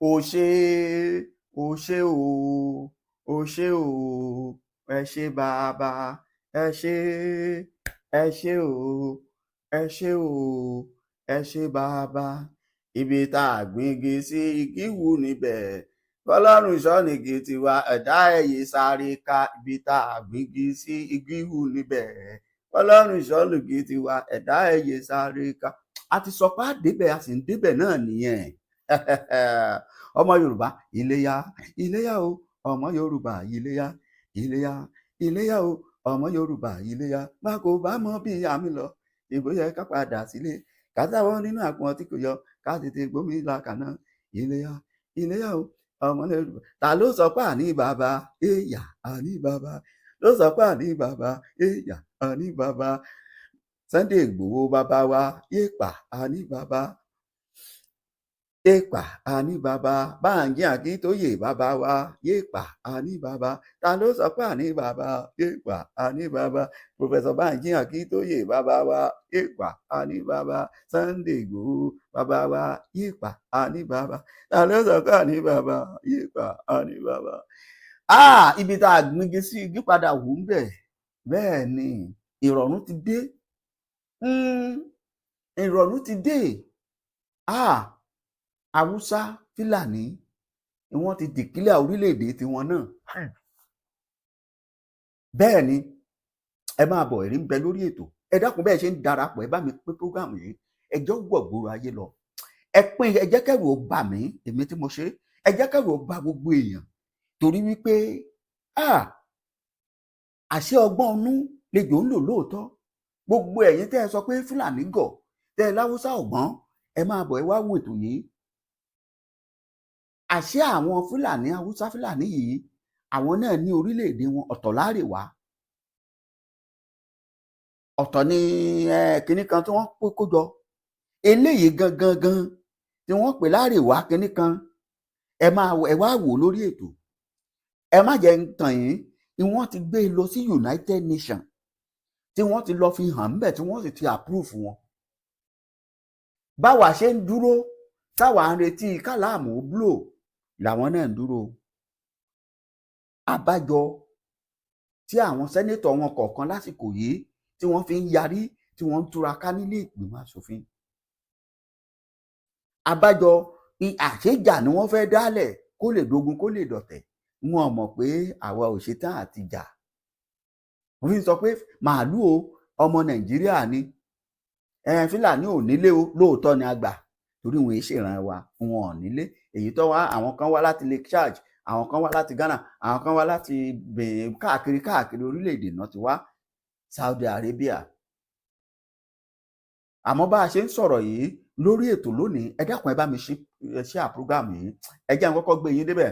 ó ṣé ó ṣé o ó ṣé o ẹ ṣé bàbá ẹ ṣé o ẹ ṣé o ẹ ṣé bàbá ibi tá a gbìngì sí igi wù níbẹ̀ kọlọ́run ṣọ́nìgì tiwa ẹ̀dá ẹ̀yẹ sáré ká ibi tá a gbìngì sí igi wù níbẹ̀ kọlọ́run ṣọ́nìgì tiwa ẹ̀dá ẹ̀yẹ sáré ká. A ti sọ pé àdébẹ̀ a sì ń débẹ̀ náà nìyẹn. Ọmọ Yorùbá iléyá iléyá o ọmọ Yorùbá iléyá iléyá iléyá o ọmọ Yorùbá iléyá bá kò bá mọ bí àmì lọ ìbò yẹ ká padà sílé kátàwọn nínú àpọn tí kò yọ ká tètè gbómi la kàná iléyá iléyá o ọmọ Yorùbá. Ta ló sọ pé àní bàbá èèyà àní bàbá ló sọ pé àní bàbá èèyà àní bàbá Sunday Igboho bàbá wa yéèpà àní bàbá yéèpà àní bàbá Bánjí Akíntóyè bàbá wa yéèpà àní bàbá. Ta ló sọ pé àní bàbá yéèpà àní bàbá Professor Bánjí Akíntóyè bàbá wa yéèpà àní bàbá Sunday Igboho bàbá wa yéèpà àní bàbá. Ta ló sọ pé àní bàbá yéèpà àní bàbá. Ibi tá a gbìngì sí igi padà wù ń bẹ̀ bẹ́ẹ̀ ni ìrọ̀rùn ti dé. Ìrọ̀rùn ti dé. Haúsá Fúlàní ni wọ́n ti dìkílẹ̀ orílẹ̀-èdè tiwọn náà. Bẹ́ẹ̀ ni ẹ máa bọ̀ ẹ̀rí ń bẹ lórí ètò. Ẹ dákun bẹ́ẹ̀ ṣe ń darapọ̀ ẹ bá mi pín prógámù yìí ẹjọ́ gbọ̀gbòrò ayé lọ. Ẹ pín ẹ jẹ́ kẹ́rù ó bà mí èmi tí mo ṣe ẹ jẹ́ kẹ́rù ó bà gbogbo èèyàn torí wípé àṣẹ ọgbọ́n ọnú lejò ń lò lóòótọ́. Gbogbo ẹ̀yin tẹ́ ẹ sọ pé Fúlàní gọ̀ tẹ́ ẹ láwùsá ọ̀gbọ́n ẹ máa bọ̀ ẹ wá wo ètò yìí. Àṣẹ àwọn Fúlàní Haúsá Fúlàní yìí àwọn náà ní orílẹ̀-èdè wọn ọ̀tọ̀ láàrèwá ọ̀tọ̀ ní kinní kan tí wọ́n kó jọ eléyìí gangan tí wọ́n pè láàrèwá kinní kan ẹ wá wò lórí ètò. Ẹ má jẹ́ ń tàn yín ni wọ́n ti gbé lọ sí United Nations tí wọ́n ti lọ fi hàn ńbẹ̀ tí wọ́n sì ti approve wọn. Báwa ṣe ń dúró táwa ń retí káláàmù blow làwọn náà ń dúró. Àbájọ tí àwọn sẹ́nétọ̀ wọn kọ̀ọ̀kan lásìkò yìí tí wọ́n fi ń yarí tí wọ́n ń túraká nílé ìgbìmọ̀ aṣòfin. Àbájọ àṣejà ni wọ́n fẹ́ dálẹ̀ kó lè dogun kó lè dọ̀tẹ̀. Wọn mọ̀ pé àwa ò ṣetán àti jà. Wọ́n fi sọ pé màálù o ọmọ Nàìjíríà ni Fúlàní ò nílé o lóòótọ́ ni a gbà torí wọn èé ṣèràn wa wọn ò nílé. Èyí tó wá àwọn kan wá láti Lake Chad àwọn kan wá láti Ghana àwọn kan wá láti Benin káàkiri orílẹ̀-èdè náà ti wá Saudi Arabia. Àmọ́ bá a ṣe ń sọ̀rọ̀ yìí lórí ètò lónìí ẹ dákun ẹ bá mi ṣe àpúrógámù yìí ẹ jẹ́ n kọ́kọ́ gbé yín débẹ̀.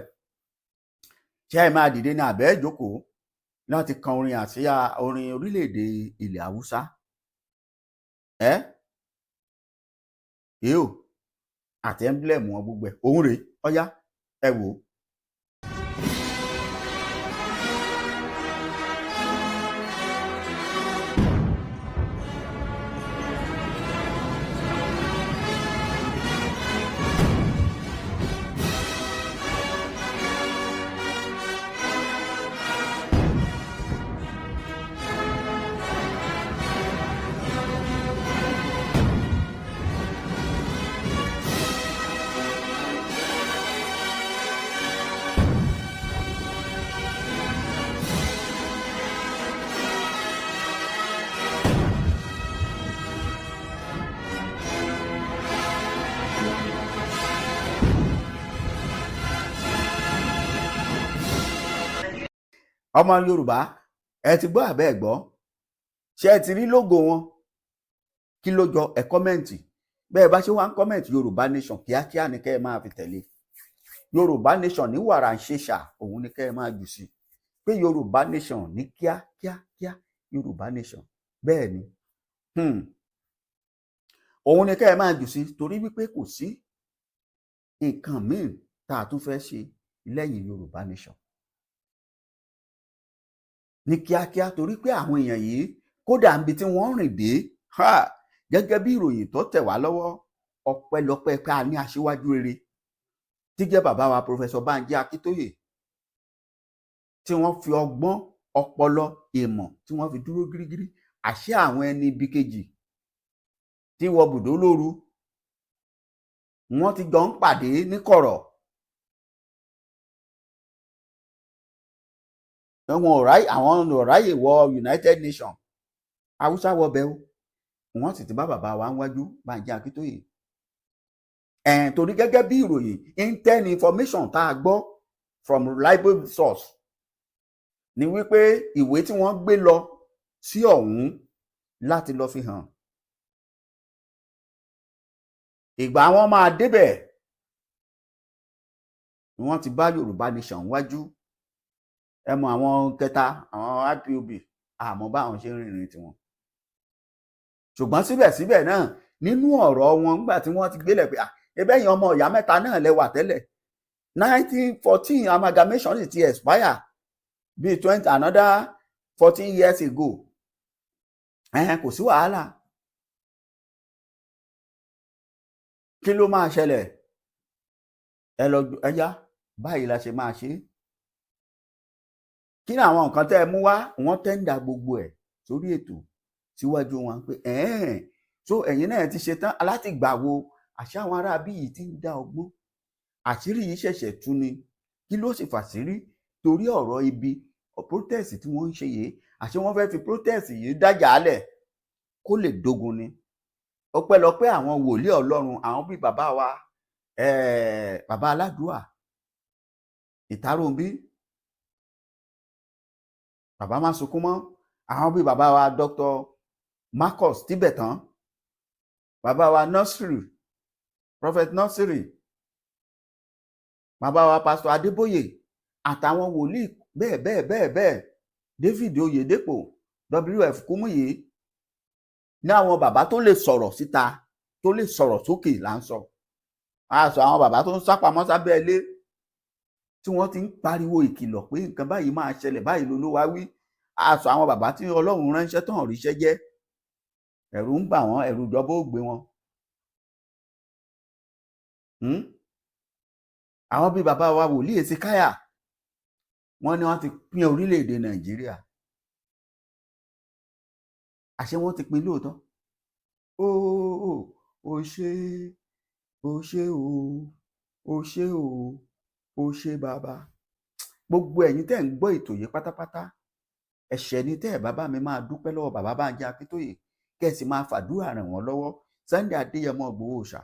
Ṣé ẹ máa dìde ní àbẹ́ ìjókòó láti kan orin àsíá orin orílẹ̀-èdè ilẹ̀ Haúsá? Yóò àti ẹ́ńbílẹ̀mù wọn gbogbo ẹ̀ òun rèé ọ̀yá ẹ wò ó. Ọmọ Yorùbá ẹ ti gbọ́ àbẹ́ ẹ̀ gbọ́ ṣé ẹ ti rí lógo wọn kí ló jọ ẹ kọ́mẹ̀ǹtì bẹ́ẹ̀ bá ṣe wá ń kọ́mẹ̀ǹtì Yorùbá Nation kíákíá ni kẹ́ ẹ máa fi tẹ̀lé. Yorùbá Nation ní wàrà ń ṣèṣà òun ni kẹ́ ẹ máa jù sí pé Yorùbá Nation ní kíákíá Yorùbá Nation bẹ́ẹ̀ ni òun ni kẹ́ ẹ máa jù sí torí wípé kò sí nǹkan míì tá a tún fẹ́ ṣe lẹ́yìn Yorùbá Nation ní kíákíá torí pé àwọn èèyàn yìí kódà níbi tí wọ́n rìn dé gẹ́gẹ́ bí ìròyìn tó tẹ̀ wá lọ́wọ́ ọpẹ́lọpẹ́ pé a ní aṣíwájú rere tí jẹ́ bàbá wa Professor Banji Akíntóyè, tí wọ́n fi ọgbọ́n, ọpọlọ, ìmọ̀ tí wọ́n fi dúró gírígírí. Àṣé àwọn ẹni ibi kejì tí wọ bùdó lóru, wọ́n ti jọ ń pàdé níkọ̀rọ̀. Àwọn ò ráyè wọ United Nations, Haúsá wọ bẹ̀ o, wọ́n sì ti bá bàbá wa wájú Banji Akíntóyè. Torí gẹ́gẹ́ bí ìròyìn intel information tá a gbọ́ from reliable source ni wípé ìwé tí wọ́n gbé lọ sí ọ̀hún láti lọ fi hàn, ìgbà wọn máa débẹ̀ ni wọ́n ti bá Yorùbá Nation wájú. Ẹ mọ̀ àwọn kẹta, àwọn IPOB, àmọ́ báwọn ṣe ń rìnrìn tiwọn. Ṣùgbọ́n síbẹ̀síbẹ̀ náà nínú ọ̀rọ̀ wọn nígbà tí wọ́n ti gbélẹ̀ pé ẹbẹ́ yẹn ọmọ ìyá mẹ́ta náà lẹ́wà tẹ́lẹ̀, 1914 amalgamation ti expire bíi 14 years ago. Kò sí wàhálà. Kí ló máa ṣẹlẹ̀? Ẹyá báyìí la ṣe máa ṣe. Kí ni àwọn nǹkan tẹ́ ẹ mú wá? Wọ́n tẹ́ńdà gbogbo ẹ̀ sórí ètò síwájú wọn pé so ẹ̀yin náà ti ṣe tán láti gbà wo àṣà àwọn ará bí yìí ti ń dá ọgbọ́n. Àṣírí yìí ṣẹ̀ṣẹ̀ tú ni. Kí ló sì fàṣírí? Torí ọ̀rọ̀ ibi protest tí wọ́n ń ṣe yìí, àṣé wọ́n fẹ́ fi protest yìí dájà álẹ̀ kó lè dógun ni. Ọpẹ́lọpẹ́ àwọn wòlíì Ọlọ́run, àwọn bíi bàbá wa bàbá Aládùúà Ìtàròǹbí, bàbá má sunkún mọ́, àwọn bíi bàbá wa Dr. Marcus Tibetan, bàbá wa Nursery, Prophet Nursery, bàbá wa Pastor Adébóyè, àtàwọn wòlíì bẹ́ẹ̀ David Oyedepo, WF Kúmúyì, ní àwọn bàbá tó lè sọ̀rọ̀ síta, tó lè sọ̀rọ̀ sókè là ń sọ. A sọ àwọn bàbá tó ń sápamọ́ sábẹ́ ilé tí wọ́n ti ń pariwo ìkìlọ̀ pé nǹkan báyìí máa ṣẹlẹ̀, báyìí lolúwa wí. A sọ àwọn bàbá tí Ọlọ́run ránṣẹ́ tán ríṣẹ́ jẹ́, ẹ̀rù ń bà wọ́n, ẹ̀rù ìjọba ó gbé wọn. Àwọn bíi bàbá wa wòlíì Èsíkáyà, wọ́n ní wọ́n ti pín orílẹ̀-èdè Nàìjíríà. Àṣé wọ́n ti pín lóòótọ́. Ó ṣé bàbá. Gbogbo ẹ̀yin tẹ́ ń gbọ́ ètò yìí pátápátá, ẹ̀ṣẹ̀ ni tẹ́ ẹ̀ bàbá mi máa dúpẹ́ lọ́wọ́ bàbá Banji Akíntóyè, kẹ́sì máa fàdúrà ràn wọ́n lọ́wọ́. Sunday Adéyẹmọ Ìgbòho Òòṣà,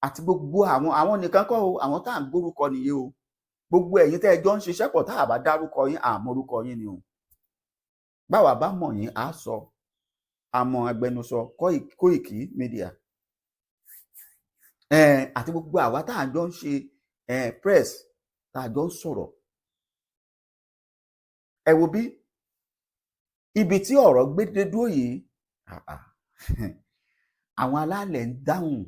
àti gbogbo àwọn nìkan kọ́ o, àwọn tá à ń gbórúkọ nìyí o. Gbogbo ẹ̀yin tẹ́ ẹ jọ ń ṣiṣẹ́ pọ̀ tá a bá dárúkọ yín, àmọ́rúkọ yín ni o. Báwa bá mọ̀ yín á sọ, àmọ́ agbẹnusọ Koiki Media, àti gbogbo àwa tá à jọ ń ṣe press, tá a jọ ń sọ̀rọ̀. Ẹ wo bí ibi tí ọ̀rọ̀ gbé dé dúró yìí, àwọn alálẹ̀ ń dáhùn.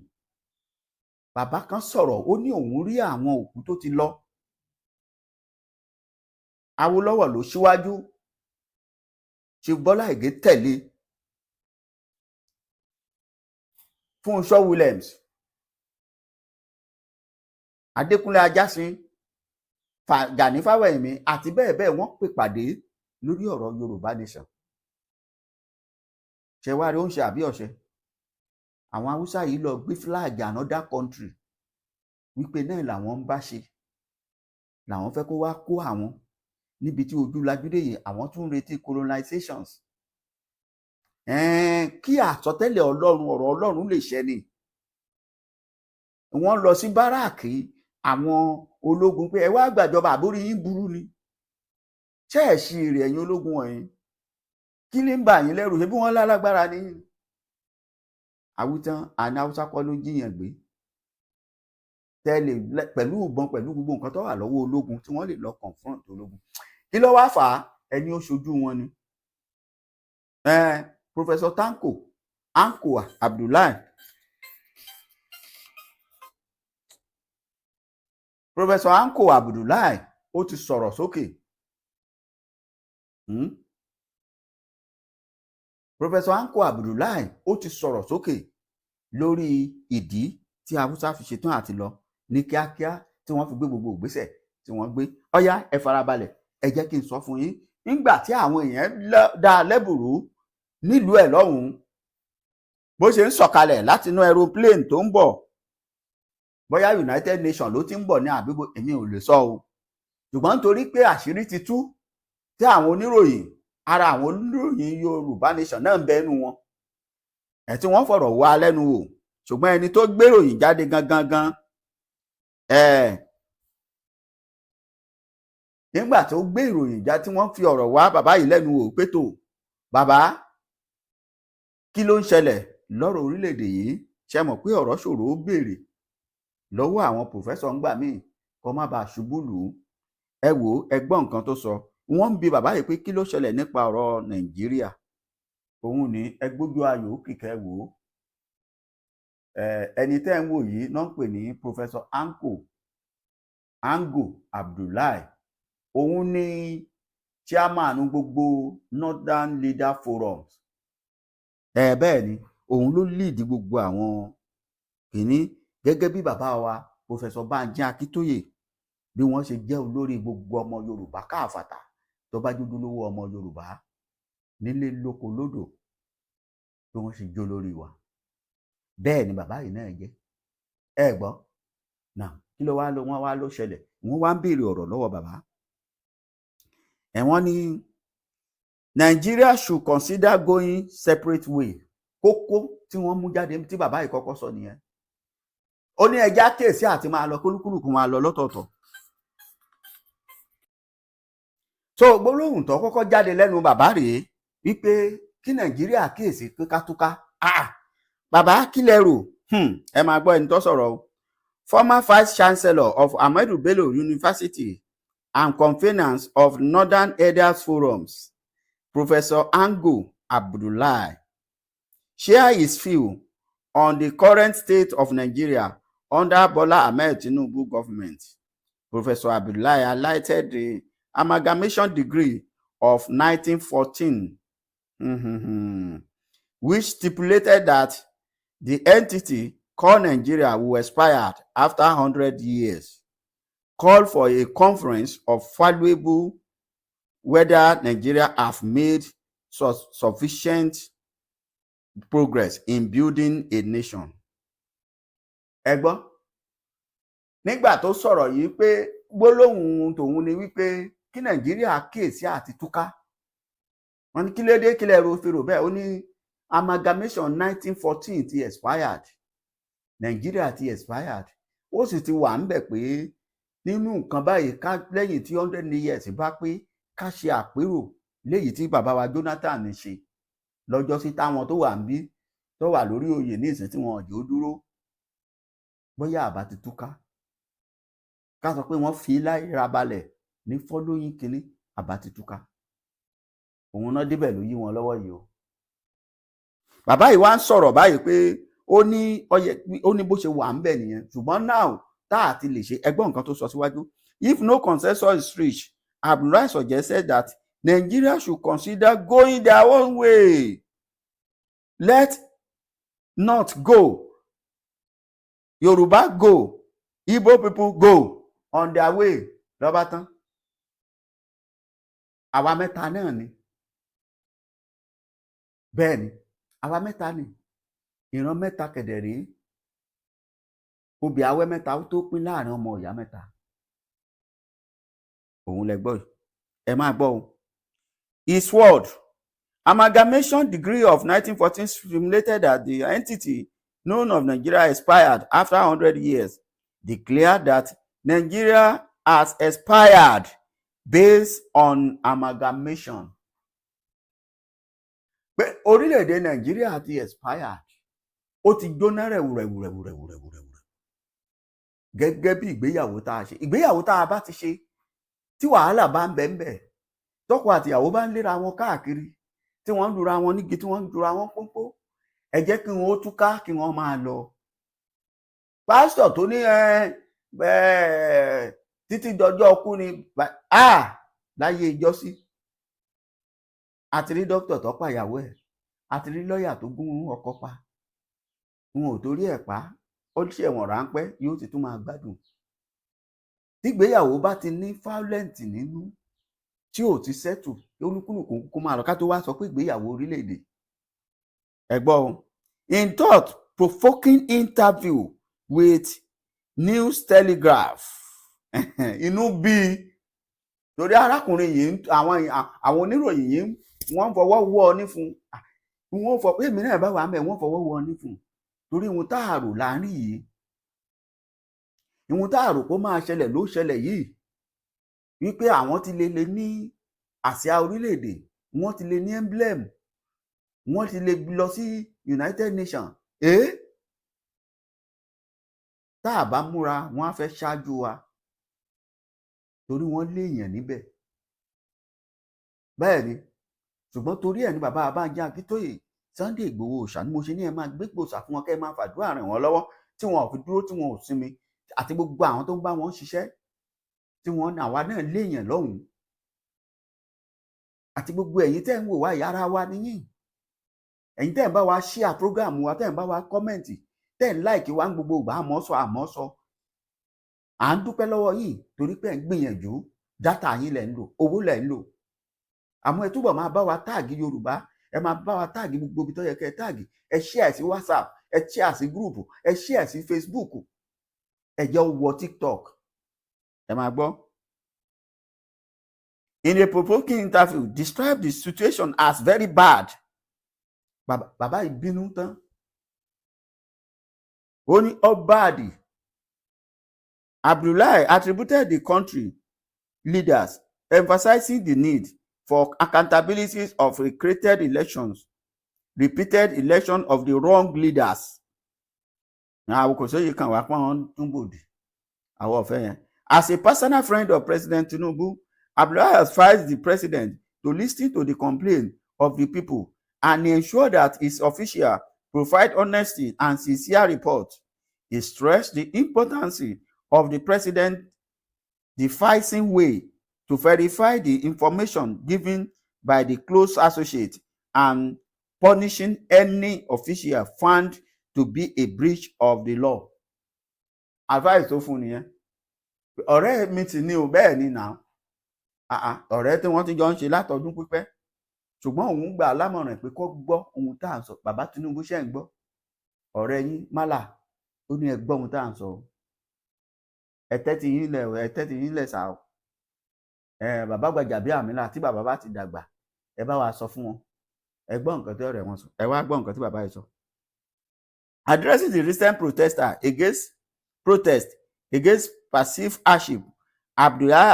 Bàbá kan sọ̀rọ̀, ó ní òun rí àwọn òkú tó ti lọ. Awólọ́wọ̀ ló síwájú, Chief Bọ́lá Ìgè tẹ̀lé, Fúnṣọ́ Williams, Adékúnlé Ajásin, Gani Fáwẹ̀hìnmí àti bẹ́ẹ̀ wọ́n pè pàdé lórí ọ̀rọ̀ Yorùbá Nation. Ṣé wá rí ó ń ṣe àbí ọ̀ṣẹ́? Àwọn Haúsá yìí lọ gbé flag another country wípé náà làwọn ń bá ṣe, làwọn fẹ́ kó wá kó àwọn níbi tí ojú lajúdé yìí, àwọn tún ń retí colonizations. Kí àsọtẹ́lẹ̀ Ọlọ́run, ọ̀rọ̀ Ọlọ́run lè ṣẹ ni. Wọ́n lọ sí báràkì àwọn ológun pé ẹ wá gbàjọba, àbórí yín burú ni. Ṣé ẹ̀ ṣì èrè ẹ̀yin ológun wọ̀nyí? Kí ní ń bà yín lẹ́rù? Ṣé bí wọ́n lálágbára ni? Àwítán àní Haúsá kọ́ ló jíyàn gbé. Tẹ́lẹ̀ pẹ̀lú ìbọn, pẹ̀lú gbogbo nǹkan tó wà lọ́wọ́ ológun tí wọ́n lè lọ confront ológun. Kí ló wá fà á? Ẹni ó ṣojú wọn ni. Professor Anko Abdullahi, Professor Anko Abdullahi ó ti sọ̀rọ̀ sókè. Professor Anko Abdullahi ó ti sọ̀rọ̀ sókè lórí ìdí tí Haúsá fi ṣetán àti lọ. ní kíákíá tí wọ́n fi gbé gbogbo ìgbésẹ̀ tí wọ́n gbé. Ọ̀yá ẹ farabalẹ̀, ẹ jẹ́ kí n sọ fún yín. Nígbà tí àwọn èèyàn dá a lẹ́bùrú nílùú ẹ̀ lọ́hùn-ún, bó ṣe ń sọ̀kalẹ̀ láti inú aeroplane tó ń bọ̀, bóyá United Nations ló ti ń bọ̀ ní àbíbo, èmi ò lè sọ o, ṣùgbọ́n nítorí pé àṣírí ti tú tí àwọn oníròyìn, ara àwọn oníròyìn Yorùbá Nation náà ń bẹnu wọn, ẹ̀ tí wọ́n fọ̀rọ̀ wá lẹ́nu wò, ṣùgbọ́n ẹni tó gbéròyìn jáde gangan nígbà tó gbé ìròyìn já tí wọ́n fi ọ̀rọ̀ wá bàbá yìí lẹ́nu wò pé tó bàbá kí ló ń ṣẹlẹ̀ lọ́rọ̀ orílẹ̀-èdè yìí, ṣe mọ̀ pé ọ̀rọ̀ ṣòro ó béèrè lọ́wọ́ àwọn pòfẹ́sọ̀ ńgbà míì kó má bàa ṣubú lù ú. Ẹ wò ó, ẹ gbọ́ nǹkan tó sọ. Wọ́n ń bi bàbá yìí pé kí ló ṣẹlẹ̀ nípa ọ̀rọ̀ Nàìjíríà. Òun ní ẹ gbójú ayò kìkẹ́ wò ó. Ẹni tẹ́ ń wò yìí náà ń pè ní Professor Ango Abdullahi. Òun ní chairman gbogbo Northern Leader Forums. Bẹ́ẹ̀ ni òun ló lead gbogbo àwọn kìíní, gẹ́gẹ́ bí bàbá wa Professor Banji Akíntóyè bí wọ́n ṣe jẹ́ olórí gbogbo ọmọ Yorùbá káàfàtà tó bá jójúlówó ọmọ Yorùbá nílé lóko lódò, bí wọ́n ṣe jó lórí wa. Bẹ́ẹ̀ ni bàbá yìí náà jẹ́. Ẹ gbọ́ náà kí ló wá ló ṣẹlẹ̀. Wọ́n wá ń béèrè ọ̀rọ̀ lọ́wọ́ bàbá. Wọ́n ní Nigeria should consider going separate way. Kókó tí wọ́n mú jáde tí bàbá yìí kọ́kọ́ sọ nìyẹn. Ó ní ẹja kéèsì àti máa lọ kólúkúlùkù máa lọ lọ́tọ̀ọ̀tọ̀. So gbólóhùn tó kọ́kọ́ jáde lẹ́nu bàbá rèé wípé kí Nàìjíríà kéèsì túká. Bàbá kí lẹ rò? Ẹ máa gbọ́ ẹni tó sọ̀rọ̀ o. Former Vice Chancellor of Ahmadu Bello University and conveners of Northern Elders Forums, Professor Ango Abdullahi, share his view on the current state of Nigeria under Bola Ahmed Tinubu government. Professor Abdullahi highlighted the amalgamation decree of 1914, which stipulated that the entity called Nigeria will expire after 100 years. Called for a conference of valuable whether Nigeria have made sufficient progress in building a nation. Ẹ gbọ́, nígbà tó sọ̀rọ̀ yìí pé gbólóhùn tòun ni wípé kí Nàìjíríà kíyèsí àti túká. Wọ́n ní kí ló dé, kí lẹ rò fi rò bẹ́ẹ̀. Ó ní amalgamation 1914 ti expired, Nàìjíríà ti expired. Ó sì ti wà ń bẹ̀ pé nínú nǹkan báyìí ká lẹ́yìn tí 100 years bá pé ká ṣe àpérò léyìí tí bàbá wa Jonathan ṣe lọ́jọ́ sí táwọn tó wà ń bí tó wà lórí oyè ní ìsìn tí wọn ò jẹ́ ó dúró, bóyá àbá ti túká. Ká sọ pé wọ́n fi láìra balẹ̀ ní following kínní, àbá ti túká. Òun náà débẹ̀ ló yí wọn lọ́wọ́ yìí o. Bàbá yìí wá ń sọ̀rọ̀ báyìí pé ó ní bó ṣe wà ń bẹ̀ nìyẹn, ṣùgbọ́n now tá a ti lè ṣe. Ẹgbọ́n nǹkan tó sọ síwájú. If no consensus is reached, Abdullahi suggested that Nigeria should consider going their own way. Let North go, Yoruba go, Igbo people go on their way. Lọ́ba tán. Àwa mẹ́ta náà ni. Bẹ́ẹ̀ ni, àwa mẹ́ta ni. Ìran mẹ́ta kẹ̀dẹ̀ rèé. Obì awẹ́ mẹ́ta ó tó pín láàrin ọmọ ìyá mẹ́ta. Òun lẹ gbọ́ yìí. Ẹ máa gbọ́ o. His word, amalgamation decree of 1914 stipulated that the entity known of Nigeria expired after 100 years, declared that Nigeria has expired based on amalgamation. Pé orílẹ̀-èdè Nàìjíríà ti expired. Ó ti jóná rẹ̀wùrẹ̀wùrẹ̀wùrẹ̀wùrẹ̀. Gẹ́gẹ́ bí ìgbéyàwó tá a ṣe. Ìgbéyàwó tá a bá ti ṣe tí wàhálà bá ń bẹ ń bẹ, tọkọ àtìyàwó bá ń léra wọn káàkiri, tí wọ́n ń lura wọn nígi, tí wọ́n ń lura wọn pónpó, ẹ jẹ́ kí wọ́n ó túká, kí wọ́n máa lọ. Pásítọ̀ tó ní títí dọjọ́ ọkú ni láyé ìjọ́sí, àti rí dókítà tó pàyàwó ẹ̀, àti rí lọ́ọ̀yà tó gún ọkọ pa, wọn ò torí ẹ̀ pa, ó ṣẹ̀wọ̀n ráńpẹ́ yóò ti tún máa gbádùn. Tígbéyàwó bá ti ní violent nínú tí ò ti settle olúkúlùkù kó máa lọ ká tó wá sọ pé ìgbéyàwó orílẹ̀-èdè. Ẹ gbọ́ o. In thought-provoking interview with News Telegraph inú bí torí arákùnrin yìí àwọn oníròyìn yìí wọ́n fọwọ́ wọ́ ọ nífun wọ́n fọ pé èmi náà bá wà mẹ́ wọ́n fọwọ́ wọ́ ọ nífun torí ohun tá a rò láàrin yìí ohun tá a rò kó máa ṣẹlẹ̀ ló ṣẹlẹ̀ yìí wípé àwọn ti lè ní àsíá orílẹ̀-èdè wọ́n ti lè ní emblem wọ́n ti lè lọ sí United Nations tá a bá múra wọ́n á fẹ́ ṣáájú wa torí wọ́n léèyàn níbẹ̀ bẹ́ẹ̀ ni ṣùgbọ́n torí ẹ̀ ní bàbá Babánjí Akíntóyè Sunday Ìgbòho Òòṣà ni mo ṣe ní ẹ máa gbé gbòòsà fún wọn kẹ́ ẹ máa fàdúrà ràn wọ́n lọ́wọ́ tí wọn ò fi dúró tí wọn ò sinmi àti gbogbo àwọn tó ń bá wọn ṣiṣẹ́ tí wọ́n àwa náà léèyàn lọ́hùn-ún àti gbogbo ẹ̀yin tẹ́ ń wò wá ìyára wa níyìn ẹ̀yin tẹ́ ń bá wa share program wa tẹ́ ń bá wa kọ́mẹ̀ntì tẹ́ ń like wa ń gbogbo ìgbà àmọ́ sọ à ń dúpẹ́ lọ́wọ́ yìí torí pé ẹ̀ ń gbìyànjú dátà yín lẹ̀ ń lò owó lẹ̀ ń lò àmọ́ ẹ túbọ̀ máa bá wa táàgì Yorùbá ẹ máa bá wa táàgì gbogbo ibi tó yẹ kẹ́ ẹ táàgì ẹ share sí WhatsApp ẹ share sí group ẹ share sí Facebook ẹ jẹ́ wọ TikTok ẹ máa gbọ́. In a provoking interview, described the situation as very bad. Bàbá ìbínú tán. Ó ní ó bad. Abdullahi attributed the country leaders emphasizing the need for accountability of repeated elections of the wrong leaders. Àwọn kò sóye kan wá pọ́n tún bòdì. Àwọn ọ̀fẹ́ yẹn. As a personal friend of President Tinubu, Abdullahi has advised the president to listen to the complaints of the people and ensure that his officials provide honesty and sincere reports. He stressed the importance of the president devising way to verify the information given by the close associate and punishing any official found to be a breach of the law. Advice tó fún nìyẹn. Ọ̀rẹ́ mi ti ní o bẹ́ẹ̀ ni náà. Ọ̀rẹ́ tí wọ́n ti jọ ń ṣe látọdún pípẹ́ ṣùgbọ́n òun gbà lámọ̀ràn pé kó gbọ́ ohun tá à ń sọ bàbá Tinubu ṣe ń gbọ́ ọ̀rẹ́ yín Málà ó ní ẹ gbọ́ ohun tá à ń sọ ẹ̀tẹ́ ti yín lẹ̀ sá o bàbá Gbajabiamila tí bàbá bá ti dàgbà ẹ bá wa sọ fún wọn ẹ gbọ́ nǹkan tí ọ̀rẹ́ wọn sọ ẹ wá gbọ́ nǹkan tí bàbá yìí sọ. Addressing the recent protest against perceived hardship, Abdullahi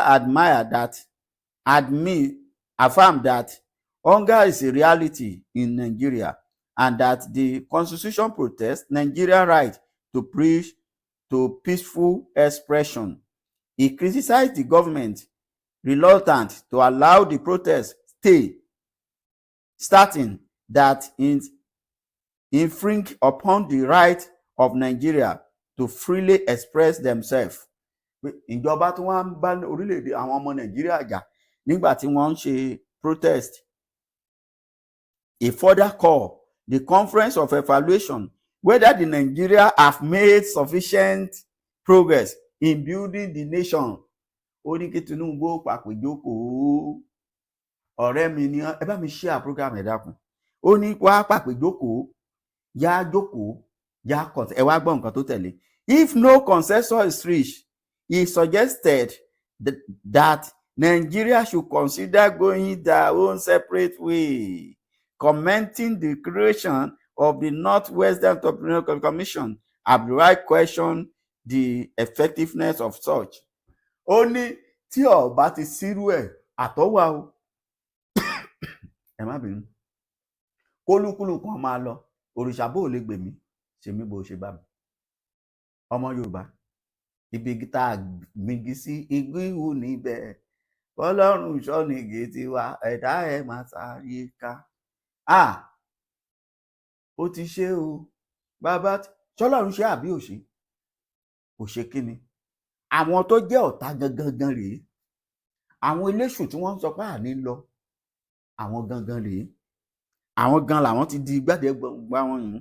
affirmed that hunger is a reality in Nigeria and that the constitution protects Nigeria's right to peaceful expression. He criticized the government reluctant to allow the protest starting that infringe upon the right of Nigeria to freely express themselves. Ìjọba tí wọ́n ń bá orílẹ̀-èdè àwọn ọmọ Nàìjíríà jà nígbà tí wọ́n ń ṣe protest. He further called the conference of evaluation whether the Nigeria have made sufficient progress in building the nation. Ó ní kí Tinubu pàpèjókòó ọ̀rẹ́ mi ni ẹ bá mi share program ẹ dákun. Ó ní wá pàpèjókòó yá jókòó yá ẹ wá gbọ́ nǹkan tó tẹ̀lé. If no consensus is reached, he suggested that Nigeria should consider going their own separate way. Commenting the creation of the Northwestern Technical Commission, Abdullahi questioned the effectiveness of such. Ó ní tí ọba ti sírú ẹ̀ àtọ́wà o ẹ má bínú kólúkúlù kan máa lọ òrìṣà bó lè gbèmí ṣèmí bó ṣe bá mi. Ọmọ Yorùbá ibi tá a gbígi sí igbó ìwù níbẹ̀ Ọlọ́run ṣọ́nìgì tiwa ẹ̀dá ẹ̀ máa sáré ká. Ó ti ṣe o bàbá ṣọ́lọ́run ṣe àbí òṣè kò ṣe kí ni àwọn tó jẹ́ ọ̀tá gangan rèé àwọn eléṣù tí wọ́n ń sọ pé àní lọ àwọn gangan rèé àwọn gan làwọn ti di gbàdégbà wọn yìí.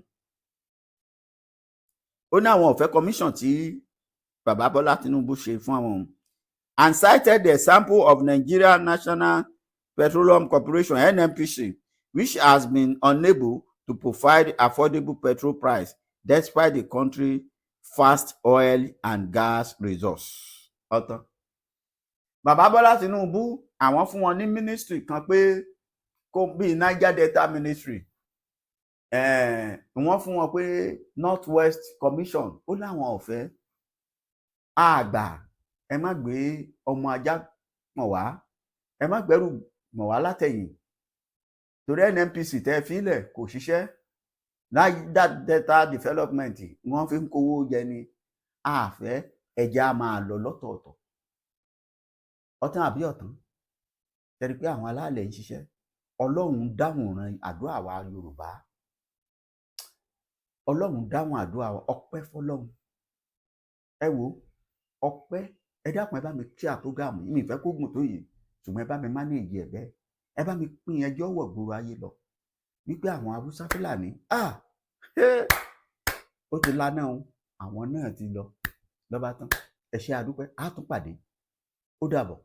ó ní àwọn ò fẹ́ commission tí bàbá Bọ́lá Tinubu ṣe fún àwọn, and cited the example of Nigeria National Petroleum Corporation (NNPC), which has been unable to provide affordable petrol price despite the country's vast oil and gas resources. ọ̀tán bàbá Bọ́lá Tinubu àwọn fún wọn ní ministry kan pé kó bí Niger Delta Ministry, wọ́n fún wọn pé North West Commission, ó láwọn ọ̀fẹ́ àgbà, ẹ má gbé ọmọ ajá mọ̀ wá, ẹ má gbẹ́rù mọ̀ wá látẹ̀yìn, torí NNPC tẹ́ fílẹ̀ kò ṣiṣẹ́, Niger Delta Development wọ́n fi ń kówó jẹ ni, àfẹ́ ẹja máa lọ lọ́tọ̀ọ̀tọ̀. ọ̀tán àbí ọ̀tán tẹ́rí pé àwọn alálẹ̀ ń ṣiṣẹ́, Ọlọ́run dáhùn ran àdúrà wa Yorùbá, Ọlọ́run dáhùn àdúrà wa, ọpẹ́ fọ́lọ́run. ẹ wo ọpẹ́, ẹ dákun ẹ bá mi kí àpógámù yìí, mi ìfẹ́ kó gùn tó yìí, ṣùgbọ́n ẹ bá mi mánéèjì ẹ̀ bẹ́ẹ̀, ẹ bá mi pín ẹjọ́ wọ̀ gbòòrò ayé lọ wípé àwọn Haúsá Fúlàní ó ti lánàá o, àwọn náà ti lọ lọ́ba tán. ẹ ṣé àdúpẹ́, á tún pàdé, ó dàbọ̀.